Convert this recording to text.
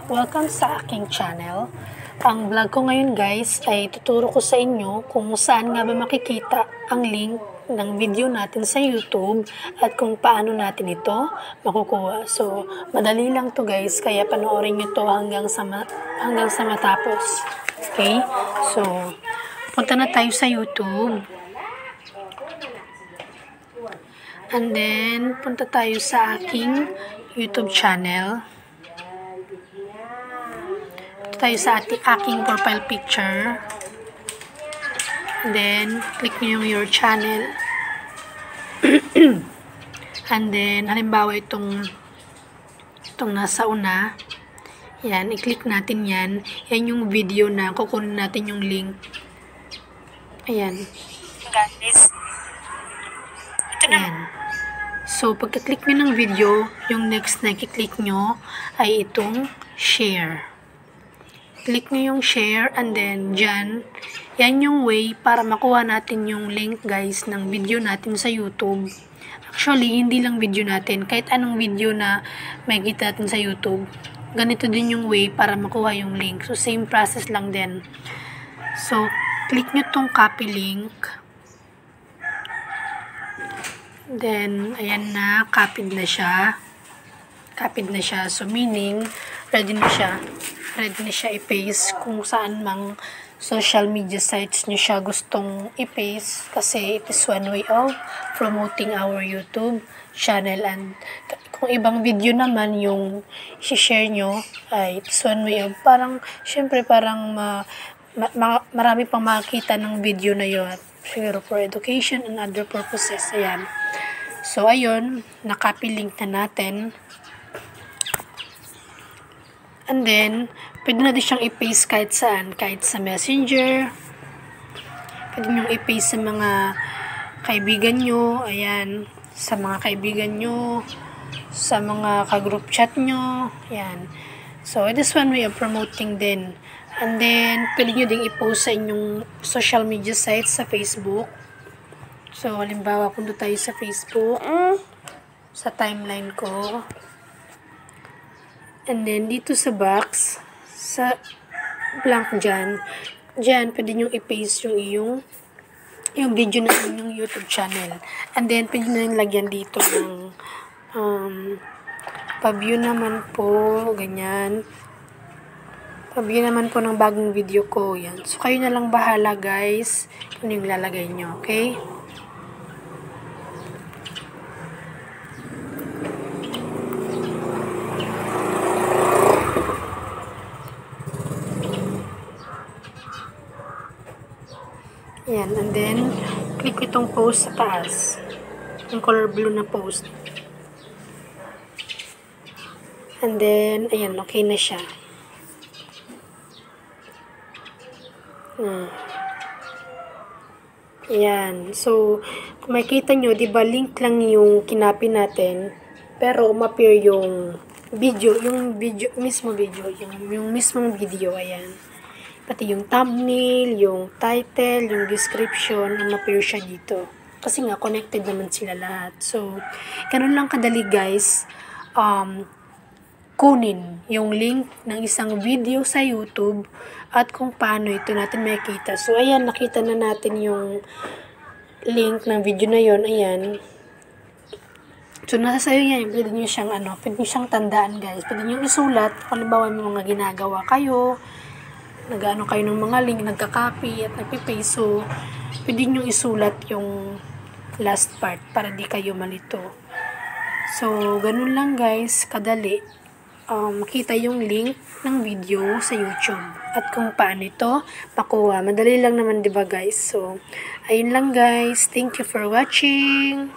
Welcome sa aking channel. Ang vlog ko ngayon guys ay tuturo ko sa inyo kung saan nga ba makikita ang link ng video natin sa YouTube at kung paano natin ito makukuha. So, madali lang to guys, kaya panoorin nyo to hanggang sa matapos. Okay? So, punta na tayo sa YouTube. And then, punta tayo sa aking YouTube channel. Punta tayo sa aking profile picture. And then, click nyo yung your channel. And then, halimbawa itong nasa una. Yan, i-click natin yan. Yan yung video na kukunin natin yung link. Ayan. Ayan. So, pagka-click nyo ng video, yung next na i-click nyo ay itong share. Click nyo yung share and then dyan, yan yung way para makuha natin yung link guys ng video natin sa YouTube. Actually, hindi lang video natin, kahit anong video na makikita natin sa YouTube, ganito din yung way para makuha yung link. So, same process lang din. So, click nyo tong copy link. Then, ayan na, copied na siya. Copied na siya. So, meaning, ready na siya. Ready na siya i-paste kung saan mang social media sites nyo siya gustong i-paste. Kasi it is one way of promoting our YouTube channel. And kung ibang video naman yung i-share nyo, ay it is one way of parang, syempre parang marami pang makakita ng video na yun. Siguro for education and other purposes. Ayan. So, ayun, na-copy link na natin. And then, pwede natin siyang i-paste kahit saan. Kahit sa Messenger. Pwede nyo i-paste sa mga kaibigan nyo. Ayan. Sa mga kaibigan nyo. Sa mga ka-group chat nyo. Ayan. So, it is one way of promoting din. And then, pwede nyo ding i-post sa inyong social media sites sa Facebook. So, halimbawa, punta tayo sa Facebook, sa timeline ko. And then, dito sa box, sa blank dyan, pwede nyo i-paste yung video na yung YouTube channel. And then, pwede nyo yung lagyan dito ng pa-view naman po, ganyan. Pa-view naman po ng bagong video ko, yan. So, kayo na lang bahala, guys, kung yung lalagay nyo, okay? Ayan, and then, click itong post sa taas. Yung color blue na post. And then, ayan, okay na siya. Ayan. So, kung makikita nyo, diba, link lang yung kinopy natin. Pero, ma-appear yung video, yung mismong video, ayan. Pati yung thumbnail, yung title, yung description, ang ma-appear siya dito. Kasi nga, connected naman sila lahat. So, ganun lang kadali guys, kunin yung link ng isang video sa YouTube at kung paano ito natin makikita. So, ayan, nakita na natin yung link ng video na yon. Ayan. So, nasa sayo yan. Pwede nyo siyang tandaan guys. Pwede nyo isulat. Halimbawa, may mga ginagawa kayo, nag-ano kayo ng mga link, nagka-copy at nagpipaste. So, pwede nyo isulat yung last part para di kayo malito. So, ganun lang guys, kadali. Makita yung link ng video sa YouTube. At kung paano ito makuha. Madali lang naman, diba guys? So, ayun lang guys. Thank you for watching.